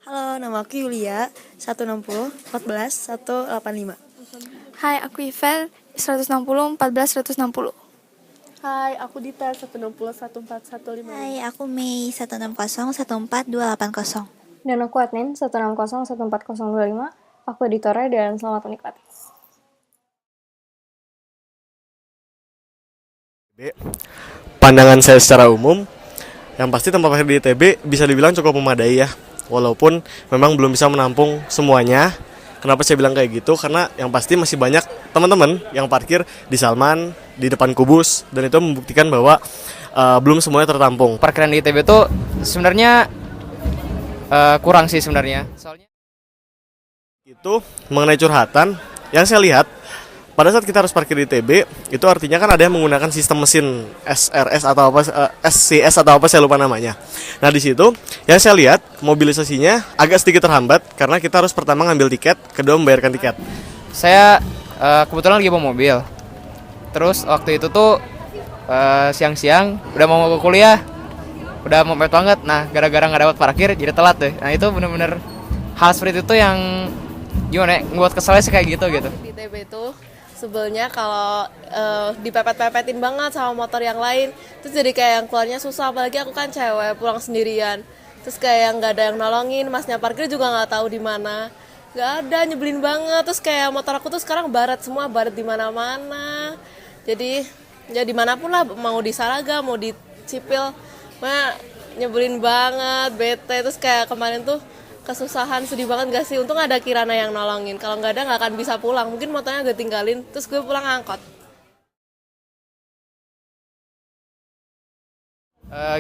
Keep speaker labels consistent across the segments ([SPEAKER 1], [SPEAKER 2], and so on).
[SPEAKER 1] Halo, nama aku Yulia, 160, 14, 185.
[SPEAKER 2] Hai, aku Ivel, 160, 14, 160.
[SPEAKER 3] Hai, aku Dita, 160, 14, 155.
[SPEAKER 4] Hai, aku Mei 160 14280.
[SPEAKER 5] Dan aku admin 160 14025. Aku editornya dan selamat menikmati.
[SPEAKER 6] Pandangan saya secara umum, yang pasti tempat parkir di ITB bisa dibilang cukup memadai ya. Walaupun memang belum bisa menampung semuanya. Kenapa saya bilang kayak gitu? Karena yang pasti masih banyak teman-teman yang parkir di Salman, di depan Kubus, dan itu membuktikan bahwa belum semuanya tertampung.
[SPEAKER 7] Parkiran di ITB itu sebenarnya kurang sih sebenarnya. Soalnya
[SPEAKER 6] Itu mengenai curhatan, yang saya lihat pada saat kita harus parkir di ITB, itu artinya kan ada yang menggunakan sistem mesin SRS atau apa, SCS atau apa saya lupa namanya. Nah di situ yang saya lihat mobilisasinya agak sedikit terhambat karena kita harus pertama ngambil tiket, kedua membayarkan tiket.
[SPEAKER 7] saya kebetulan lagi bawa mobil. Terus waktu itu tuh siang-siang udah mau ke kuliah, udah mepet banget. Nah gara-gara nggak dapat parkir jadi telat deh. Nah itu bener-bener hal seperti itu yang gimana ya, ngebuat keselnya sih kayak gitu.
[SPEAKER 3] Di ITB itu sebelnya kalau dipepet-pepetin banget sama motor yang lain, terus jadi kayak yang keluarnya susah, apalagi aku kan cewek pulang sendirian, terus kayak nggak ada yang nolongin, masnya parkir juga nggak tahu di mana, nggak ada, nyebelin banget. Terus kayak motor aku tuh sekarang baret semua, baret di mana-mana, jadi ya dimanapun lah, mau di Saraga mau di Cipil, nyebelin banget, bete. Terus kayak kemarin tuh kesusahan, sedih banget gak sih? Untung ada Kirana yang nolongin. Kalau nggak ada nggak akan bisa pulang. Mungkin motornya gue tinggalin, terus gue pulang angkot.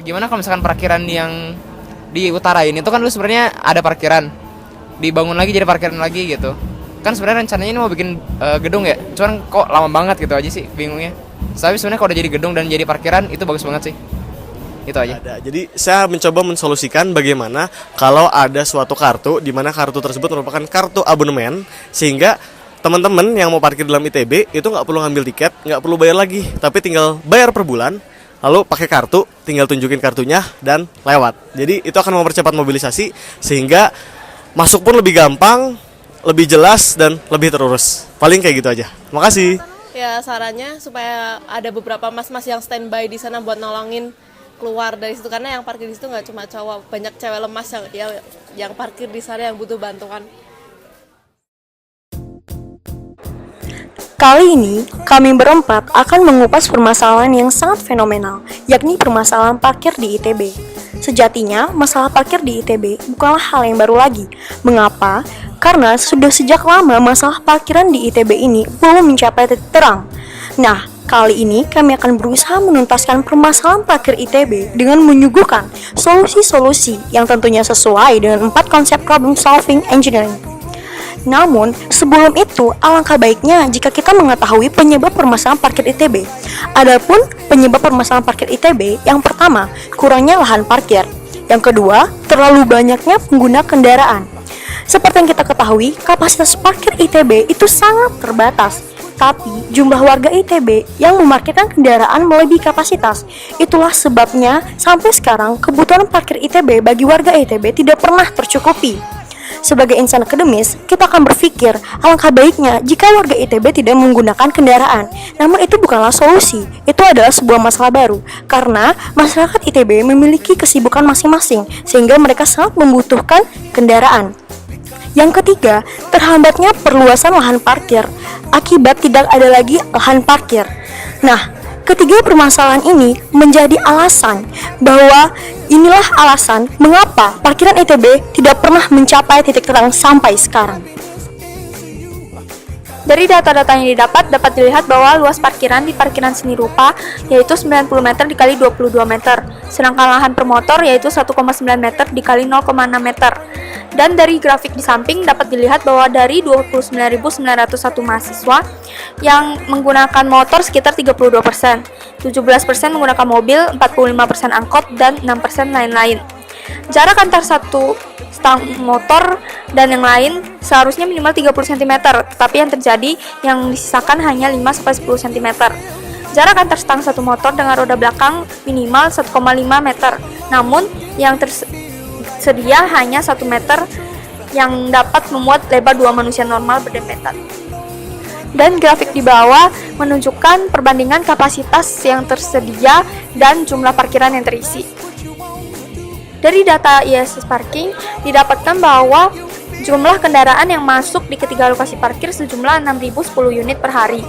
[SPEAKER 7] Gimana kalau misalkan parkiran yang di utara ini tuh kan dulu sebenarnya ada parkiran, dibangun lagi jadi parkiran lagi gitu. Kan sebenarnya rencananya ini mau bikin gedung ya, cuman kok lama banget gitu aja sih, bingungnya. Tapi sebenarnya kalau udah jadi gedung dan jadi parkiran itu bagus banget sih. Itu aja.
[SPEAKER 6] Jadi saya mencoba mensolusikan bagaimana kalau ada suatu kartu di mana kartu tersebut merupakan kartu abonemen, sehingga teman-teman yang mau parkir dalam ITB itu nggak perlu ngambil tiket, nggak perlu bayar lagi, tapi tinggal bayar per bulan, lalu pakai kartu, tinggal tunjukin kartunya dan lewat. Jadi itu akan mempercepat mobilisasi sehingga masuk pun lebih gampang, lebih jelas dan lebih terurus. Paling kayak gitu aja. Makasih.
[SPEAKER 3] Ya sarannya supaya ada beberapa mas-mas yang standby di sana buat nolongin keluar dari situ, karena yang parkir di situ nggak cuma cowok, banyak cewek lemas yang parkir di sana yang butuh bantuan.
[SPEAKER 1] Kali ini, kami berempat akan mengupas permasalahan yang sangat fenomenal, yakni permasalahan parkir di ITB. Sejatinya, masalah parkir di ITB bukanlah hal yang baru lagi. Mengapa? Karena sudah sejak lama masalah parkiran di ITB ini belum mencapai titik terang. Nah, kali ini kami akan berusaha menuntaskan permasalahan parkir ITB dengan menyuguhkan solusi-solusi yang tentunya sesuai dengan 4 konsep problem solving engineering. Namun, sebelum itu, alangkah baiknya jika kita mengetahui penyebab permasalahan parkir ITB. Adapun penyebab permasalahan parkir ITB, yang pertama, kurangnya lahan parkir. Yang kedua, terlalu banyaknya pengguna kendaraan. Seperti yang kita ketahui, kapasitas parkir ITB itu sangat terbatas. Tapi, jumlah warga ITB yang memarkirkan kendaraan melebihi kapasitas. Itulah sebabnya, sampai sekarang, kebutuhan parkir ITB bagi warga ITB tidak pernah tercukupi. Sebagai insan akademis, kita akan berpikir alangkah baiknya jika warga ITB tidak menggunakan kendaraan. Namun itu bukanlah solusi, itu adalah sebuah masalah baru. Karena masyarakat ITB memiliki kesibukan masing-masing, sehingga mereka sangat membutuhkan kendaraan. Yang ketiga, terhambatnya perluasan lahan parkir akibat tidak ada lagi lahan parkir. Nah, ketiga permasalahan ini menjadi alasan bahwa inilah alasan mengapa parkiran ITB tidak pernah mencapai titik terang sampai sekarang.
[SPEAKER 2] Dari data-data yang dapat dilihat bahwa luas parkiran di parkiran seni rupa yaitu 90 meter dikali 22 meter, sedangkan lahan per motor yaitu 1,9 meter dikali 0,6 meter. Dan dari grafik di samping dapat dilihat bahwa dari 29.901 mahasiswa yang menggunakan motor sekitar 32%, 17% menggunakan mobil, 45% angkot, dan 6% lain-lain. Jarak antar satu stang motor dan yang lain seharusnya minimal 30 cm, tetapi yang terjadi yang disisakan hanya 5-10 cm. Jarak antar stang satu motor dengan roda belakang minimal 1,5 meter, namun yang tersedia hanya 1 meter yang dapat memuat lebar 2 manusia normal berdempetan. Dan grafik di bawah menunjukkan perbandingan kapasitas yang tersedia dan jumlah parkiran yang terisi. Dari data ISS Parking didapatkan bahwa jumlah kendaraan yang masuk di ketiga lokasi parkir sejumlah 6.010 unit per hari.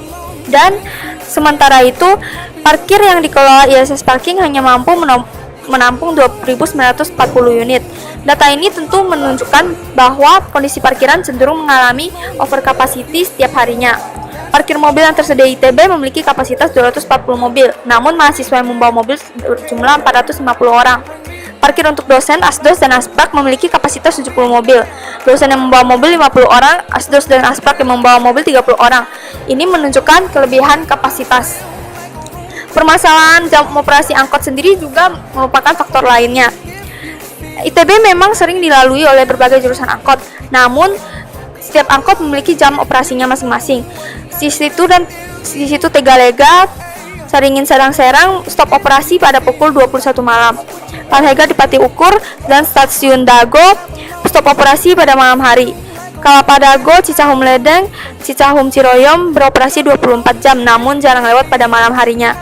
[SPEAKER 2] Dan sementara itu, parkir yang dikelola ISS Parking hanya mampu menampung 2.940 unit. Data ini tentu menunjukkan bahwa kondisi parkiran cenderung mengalami over capacity setiap harinya. Parkir mobil yang tersedia ITB memiliki kapasitas 240 mobil, namun mahasiswa yang membawa mobil berjumlah 450 orang. Parkir untuk dosen, asdos, dan asprak memiliki kapasitas 70 mobil. Dosen yang membawa mobil 50 orang, asdos dan asprak yang membawa mobil 30 orang. Ini menunjukkan kelebihan kapasitas. Permasalahan jam operasi angkot sendiri juga merupakan faktor lainnya. ITB memang sering dilalui oleh berbagai jurusan angkot, namun setiap angkot memiliki jam operasinya masing-masing. Di situ Tegalega, Saringin Serang-Serang stop operasi pada pukul 21 malam. Parhega di Pati Ukur dan Stasiun Dago stop operasi pada malam hari. Kalapa Dago, Cicahum Ledeng, Cicahum Ciroyom beroperasi 24 jam namun jarang lewat pada malam harinya.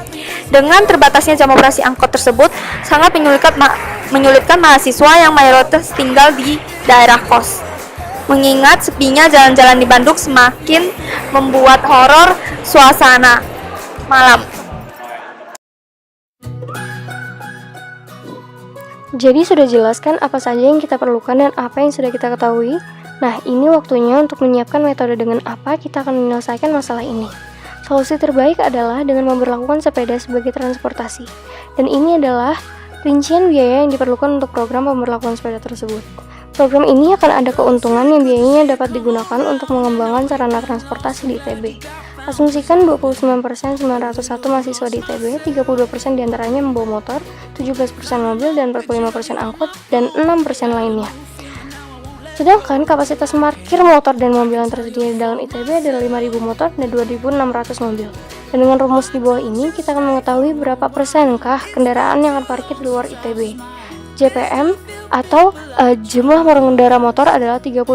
[SPEAKER 2] Dengan terbatasnya jam operasi angkot tersebut sangat menyulitkan mahasiswa yang mayoritas tinggal di daerah kos. Mengingat sepinya jalan-jalan di Bandung semakin membuat horor suasana malam.
[SPEAKER 5] Jadi sudah jelaskan apa saja yang kita perlukan dan apa yang sudah kita ketahui. Nah, ini waktunya untuk menyiapkan metode dengan apa kita akan menyelesaikan masalah ini. Solusi terbaik adalah dengan memperlakukan sepeda sebagai transportasi. Dan ini adalah rincian biaya yang diperlukan untuk program pemberlakuan sepeda tersebut. Program ini akan ada keuntungan yang biayanya dapat digunakan untuk mengembangkan sarana transportasi di ITB. Asumsikan 29% 901 mahasiswa di ITB, 32% diantaranya membawa motor, 17% mobil, dan 45% angkut, dan 6% lainnya. Sedangkan kapasitas parkir motor dan mobil yang tersedia di dalam ITB adalah 5.000 motor dan 2.600 mobil. Dan dengan rumus di bawah ini, kita akan mengetahui berapa persenkah kendaraan yang akan parkir di luar ITB. JPM atau jumlah pengendara motor adalah 32%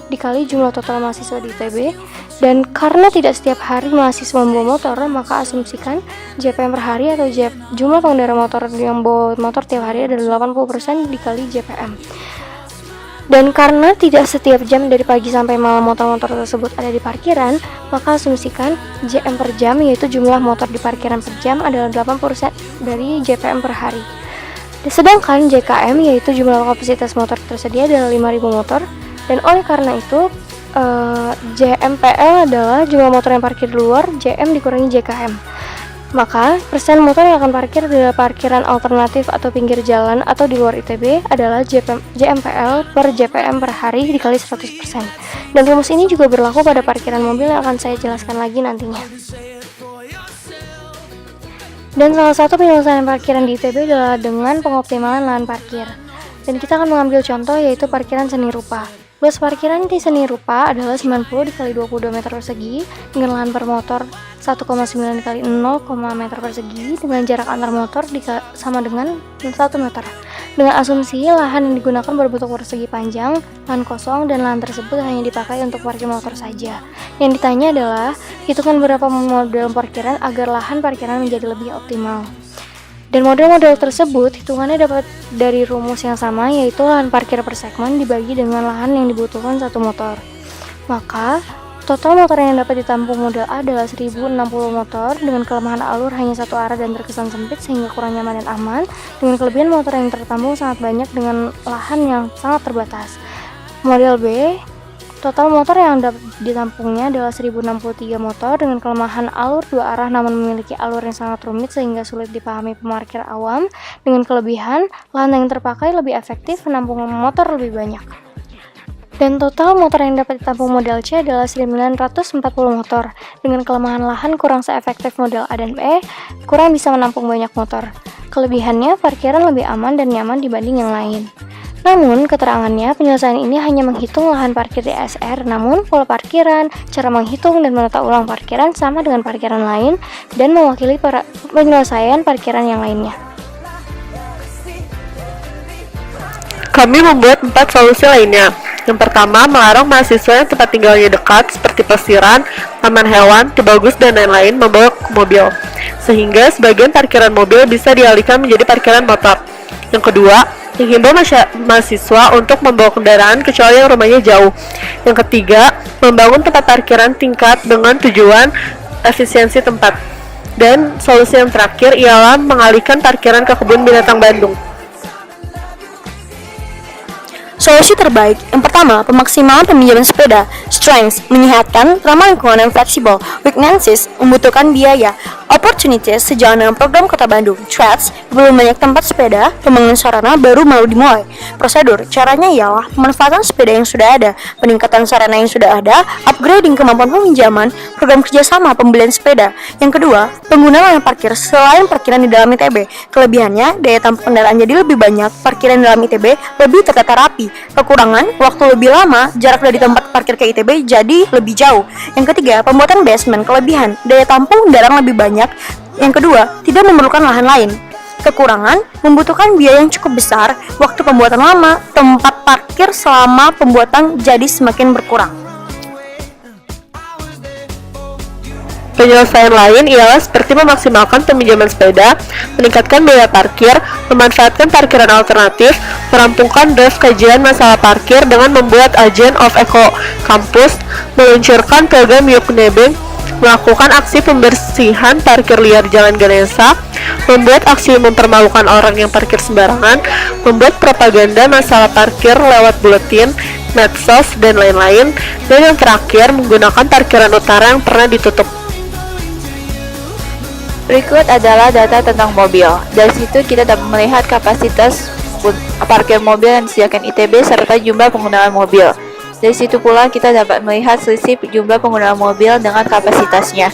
[SPEAKER 5] dikali jumlah total mahasiswa di ITB. Dan karena tidak setiap hari mahasiswa membawa motor, maka asumsikan JPM per hari atau jumlah pengendara motor yang membawa motor tiap hari adalah 80% dikali JPM. Dan karena tidak setiap jam dari pagi sampai malam motor-motor tersebut ada di parkiran, maka asumsikan JM per jam, yaitu jumlah motor di parkiran per jam, adalah 80% dari JPM per hari. Sedangkan JKM, yaitu jumlah kapasitas motor tersedia, adalah 5.000 motor. Dan oleh karena itu JMPL adalah jumlah motor yang parkir di luar, JM dikurangi JKM. Maka persen motor yang akan parkir di parkiran alternatif atau pinggir jalan atau di luar ITB adalah JMPL per JPM per hari dikali 100%. Dan rumus ini juga berlaku pada parkiran mobil yang akan saya jelaskan lagi nantinya. Dan salah satu penyelesaian parkiran di ITB adalah dengan pengoptimalan lahan parkir. Dan kita akan mengambil contoh yaitu parkiran seni rupa. Luas parkiran di seni rupa adalah 90 dikali 22 meter persegi dengan lahan per motor 1,9 dikali 0, meter persegi dengan jarak antar motor sama dengan 1 meter. Dengan asumsi lahan yang digunakan berbentuk persegi panjang, lahan kosong, dan lahan tersebut hanya dipakai untuk parkir motor saja. Yang ditanya adalah hitungan berapa model parkiran agar lahan parkiran menjadi lebih optimal. Dan model-model tersebut hitungannya dapat dari rumus yang sama, yaitu lahan parkir per segmen dibagi dengan lahan yang dibutuhkan satu motor. Maka total motor yang dapat ditampung model A adalah 1060 motor dengan kelemahan alur hanya satu arah dan terkesan sempit sehingga kurang nyaman dan aman, dengan kelebihan motor yang tertampung sangat banyak dengan lahan yang sangat terbatas. Model B, total motor yang dapat ditampungnya adalah 1063 motor dengan kelemahan alur dua arah namun memiliki alur yang sangat rumit sehingga sulit dipahami pemarkir awam, dengan kelebihan lahan yang terpakai lebih efektif menampung motor lebih banyak. Dan total motor yang dapat ditampung model C adalah 940 motor dengan kelemahan lahan kurang seefektif model A dan B, kurang bisa menampung banyak motor. Kelebihannya parkiran lebih aman dan nyaman dibanding yang lain. Namun, keterangannya penyelesaian ini hanya menghitung lahan parkir di ASR, namun pola parkiran, cara menghitung dan menata ulang parkiran sama dengan parkiran lain dan mewakili penyelesaian parkiran yang lainnya.
[SPEAKER 8] Kami membuat 4 solusi lainnya. Yang pertama, melarang mahasiswa yang tempat tinggalnya dekat seperti pelesiran, taman hewan, Tibagus, dan lain-lain membawa mobil, sehingga sebagian parkiran mobil bisa dialihkan menjadi parkiran motor. Yang kedua, menghimbau mahasiswa untuk membawa kendaraan kecuali yang rumahnya jauh. Yang ketiga, membangun tempat parkiran tingkat dengan tujuan efisiensi tempat. Dan solusi yang terakhir ialah mengalihkan parkiran ke kebun binatang Bandung.
[SPEAKER 1] Solusi terbaik, yang pertama, pemaksimalan peminjaman sepeda. Strengths, menyehatkan, ramah lingkungan dan fleksibel. Weaknesses, membutuhkan biaya. Opportunities, sejalan dengan program Kota Bandung. Threats, belum banyak tempat sepeda, pembangunan sarana baru mau dimulai. Prosedur, caranya ialah pemanfaatan sepeda yang sudah ada, peningkatan sarana yang sudah ada, upgrading kemampuan peminjaman, program kerjasama pembelian sepeda. Yang kedua, penggunaan lahan parkir selain parkiran di dalam ITB. Kelebihannya, daya tampung kendaraan jadi lebih banyak, parkiran di dalam ITB lebih tertata rapi. Kekurangan, waktu lebih lama, jarak dari tempat parkir ke ITB jadi lebih jauh. Yang ketiga, pembuatan basement. Kelebihan, daya tampung kendaraan lebih banyak. Yang kedua, tidak memerlukan lahan lain. Kekurangan, membutuhkan biaya yang cukup besar, waktu pembuatan lama, tempat parkir selama pembuatan jadi semakin berkurang.
[SPEAKER 8] Penyelesaian lain ialah seperti memaksimalkan peminjaman sepeda, meningkatkan biaya parkir, memanfaatkan parkiran alternatif, merampungkan draft kajian masalah parkir dengan membuat Agent of Eco Campus, meluncurkan program Yuk Nebeng, melakukan aksi pembersihan parkir liar Jalan Ganesha, membuat aksi mempermalukan orang yang parkir sembarangan, membuat propaganda masalah parkir lewat buletin, medsos, dan lain-lain, dan yang terakhir menggunakan parkiran utara yang pernah ditutup.
[SPEAKER 9] Berikut adalah data tentang mobil. Dari situ kita dapat melihat kapasitas parkir mobil yang disediakan ITB serta jumlah penggunaan mobil. Dari situ pula kita dapat melihat selisih jumlah penggunaan mobil dengan kapasitasnya.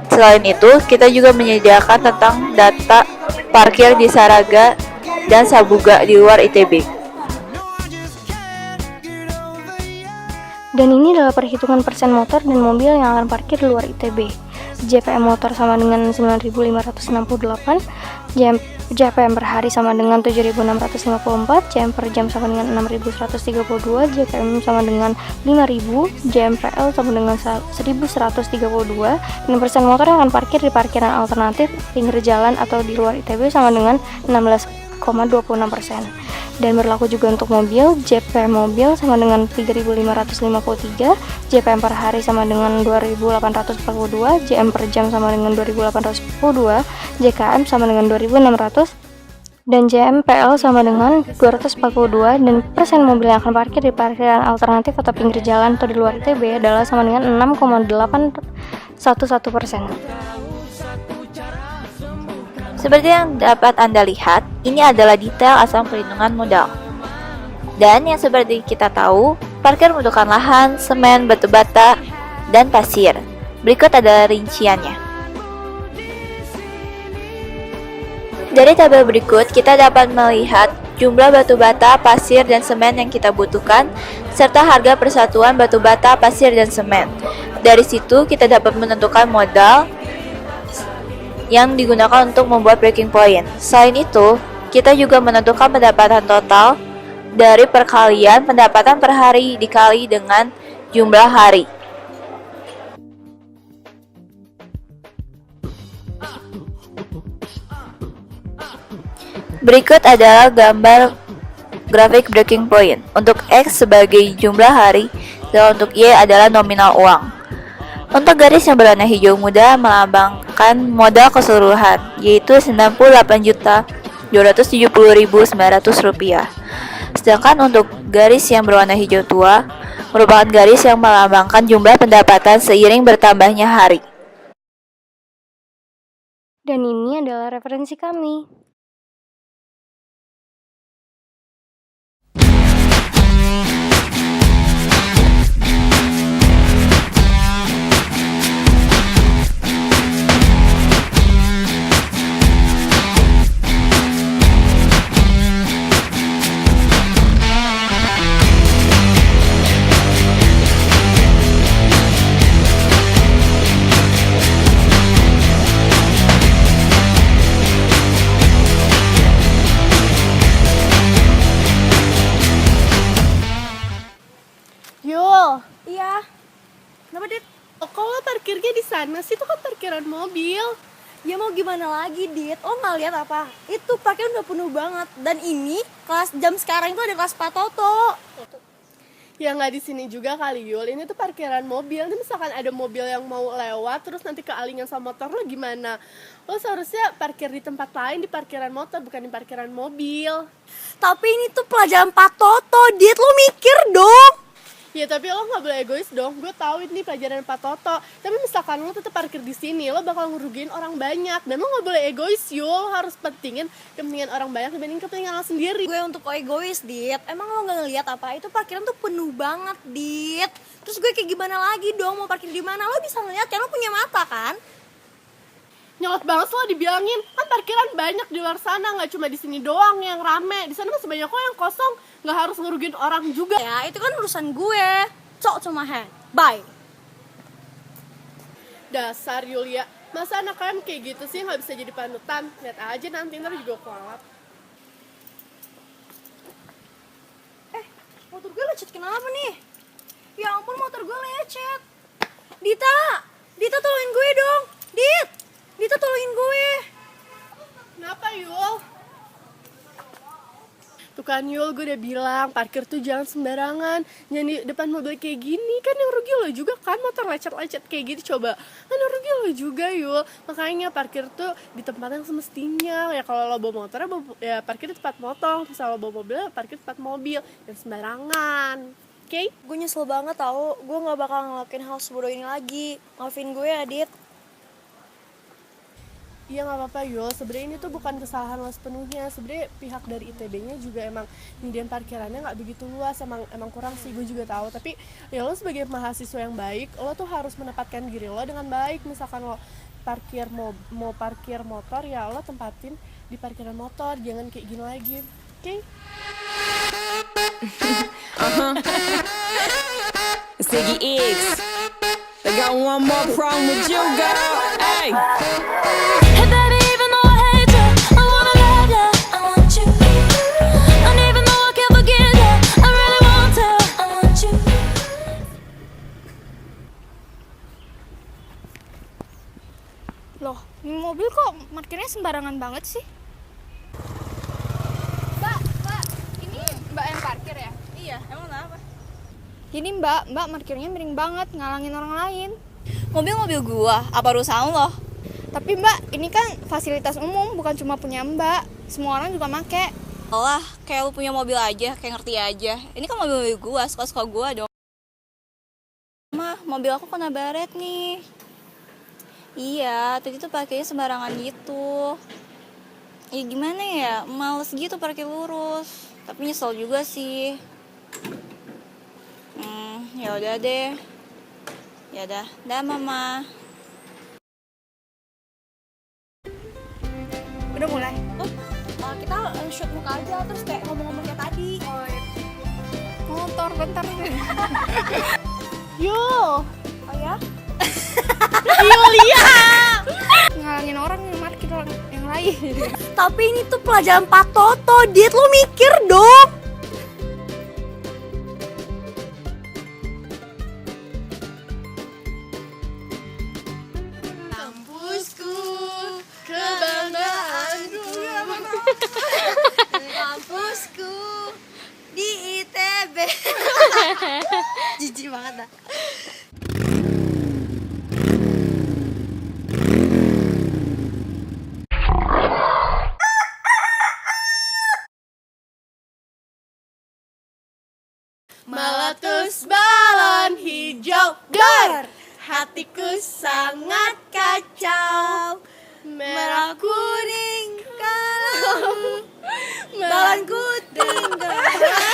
[SPEAKER 9] Selain itu, kita juga menyediakan tentang data parkir di Saraga dan Sabuga di luar ITB.
[SPEAKER 5] Dan ini adalah perhitungan persen motor dan mobil yang akan parkir di luar ITB. JPM motor sama dengan 9.568, JPM per hari sama dengan 7.654, JM per jam sama dengan 6.132, JPM sama dengan 5.000, JMPL sama dengan 1.132, dan persen motor yang akan parkir di parkiran alternatif, pinggir jalan atau di luar ITB sama dengan 16,26%. Dan berlaku juga untuk mobil, JPM mobil sama dengan 3.553, JPM per hari sama dengan 2.842, JM per jam sama dengan 2.842, JKM sama dengan 2.600, dan JMPL sama dengan 242, dan persen mobil yang akan parkir di parkiran alternatif atau pinggir jalan atau di luar ITB adalah sama dengan 6,811%.
[SPEAKER 9] Seperti yang dapat Anda lihat, ini adalah detail asal perlindungan modal. Dan yang seperti kita tahu, parkir membutuhkan lahan, semen, batu bata, dan pasir. Berikut adalah rinciannya. Dari tabel berikut, kita dapat melihat jumlah batu bata, pasir, dan semen yang kita butuhkan, serta harga persatuan batu bata, pasir, dan semen. Dari situ, kita dapat menentukan modal yang digunakan untuk membuat breaking point. Selain itu, kita juga menentukan pendapatan total dari perkalian pendapatan per hari dikali dengan jumlah hari. Berikut adalah gambar grafik breaking point. Untuk X sebagai jumlah hari, dan untuk Y adalah nominal uang. Untuk garis yang berwarna hijau muda melambangkan modal keseluruhan, yaitu Rp98.270.900. Sedangkan untuk garis yang berwarna hijau tua merupakan garis yang melambangkan jumlah pendapatan seiring bertambahnya hari.
[SPEAKER 5] Dan ini adalah referensi kami.
[SPEAKER 1] Iya. Kenapa, Dit?
[SPEAKER 8] Kalau parkirnya di sana sih, itu kan parkiran mobil.
[SPEAKER 1] Ya mau gimana lagi, Dit? Oh nggak lihat apa? Itu parkir udah penuh banget. Dan ini jam sekarang itu ada kelas Patoto.
[SPEAKER 8] Ya nggak di sini juga kali, Yul. Ini tuh parkiran mobil. Ini misalkan ada mobil yang mau lewat terus nanti kealingan sama motor, lo gimana? Lo seharusnya parkir di tempat lain, di parkiran motor, bukan di parkiran mobil.
[SPEAKER 1] Tapi ini tuh pelajaran Patoto, Dit. Lo mikir dong.
[SPEAKER 8] Ya tapi lo nggak boleh egois dong. Gue tahu ini pelajaran Pak Toto. Tapi misalkan lo tetap parkir di sini, lo bakal ngerugiin orang banyak. Dan lo nggak boleh egois, Yul. Lo harus pentingin kepentingan orang banyak dibanding kepentingan lo sendiri.
[SPEAKER 1] Gue untuk egois, Dit. Emang lo nggak ngeliat apa? Itu parkiran tuh penuh banget, Dit. Terus gue kayak gimana lagi dong? Mau parkir di mana? Lo bisa ngeliat kan? Lo punya mata kan?
[SPEAKER 8] Nyolot banget lo dibilangin. Kan parkiran banyak di luar sana, nggak cuma di sini doang yang rame. Di sana masih banyak kok yang kosong. Nggak harus ngerugiin orang juga.
[SPEAKER 1] Ya, itu kan urusan gue. Cok cuma hand. Bye.
[SPEAKER 8] Dasar Yulia, masa anak kalian kayak gitu sih nggak bisa jadi panutan? Lihat aja nanti ntar juga kualat.
[SPEAKER 1] Motor gue lecet kenapa nih? Ya ampun, motor gue lecet. Dita tolongin gue dong. Dita tolongin gue.
[SPEAKER 8] Kenapa, Yul? Tuh kan, Yul, gue udah bilang parkir tuh jangan sembarangan. Jangan di depan mobil kayak gini. Kan yang rugi lo juga kan, motor lecet-lecet kayak gitu. Coba, kan yang rugi lo juga, Yul. Makanya parkir tuh di tempat yang semestinya. Ya kalau lo bawa motor, ya parkir di tempat motor. Misal lo bawa mobil, parkir di tempat mobil. Jangan sembarangan. Oke?
[SPEAKER 1] Gue nyesel banget tau. Gue gak bakal ngelakuin hal sebodoh ini lagi. Maafin gue ya, Dit.
[SPEAKER 8] Iya nggak apa-apa, Yul. Sebenarnya ini tuh bukan kesalahan lo sepenuhnya. Sebenarnya pihak dari ITB-nya juga emang nyediain parkirannya nggak begitu luas. Emang kurang sih, gue juga tahu. Tapi ya lo sebagai mahasiswa yang baik, lo tuh harus menempatkan diri lo dengan baik. Misalkan lo parkir mau parkir motor, ya lo tempatin di parkiran motor. Jangan kayak gini lagi, oke?
[SPEAKER 10] Ziggy X, I got one more problem with you, girl. Hey. Hey baby, even though I hate you, I wanna love you, I want you. And even though I can't forget you, I really want to, I want you.
[SPEAKER 2] Loh, ini mobil kok parkirnya sembarangan banget sih? Mbak, ini Mbak yang parkir ya? Iya, emang kenapa? Ini Mbak parkirnya miring banget, ngalangin orang lain.
[SPEAKER 9] Mobil-mobil gua, apa urusan lo?
[SPEAKER 2] Tapi Mbak, ini kan fasilitas umum, bukan cuma punya Mbak. Semua orang juga make.
[SPEAKER 9] Alah, kayak lu punya mobil aja, kayak ngerti aja. Ini kan mobil gua, suka-suka gua dong. Mah, mobil aku kena baret nih. Iya, tadi tuh parkirnya sembarangan gitu. Ya gimana ya, males gitu parkir lurus. Tapi nyesel juga sih. Ya udah deh. Ya udah, dah Mama.
[SPEAKER 2] Udah mulai?
[SPEAKER 1] Kita shoot muka aja, terus kayak ngomong-ngomong kayak tadi.
[SPEAKER 2] Motor, bentar nih.
[SPEAKER 8] Yul!
[SPEAKER 1] Oh ya?
[SPEAKER 8] Yulia!
[SPEAKER 2] Ngalangin orang yang parkir yang lain.
[SPEAKER 1] Tapi ini tuh pelajaran Patoto, Dit. Lo mikir dong.
[SPEAKER 8] Kampusku, kebanggaanku.
[SPEAKER 4] Kampusku di ITB. Jijik banget dah.
[SPEAKER 8] Meletus balon hijau, dar. Hatiku sangat kacau. Merah kuning kalau balonku tinggal.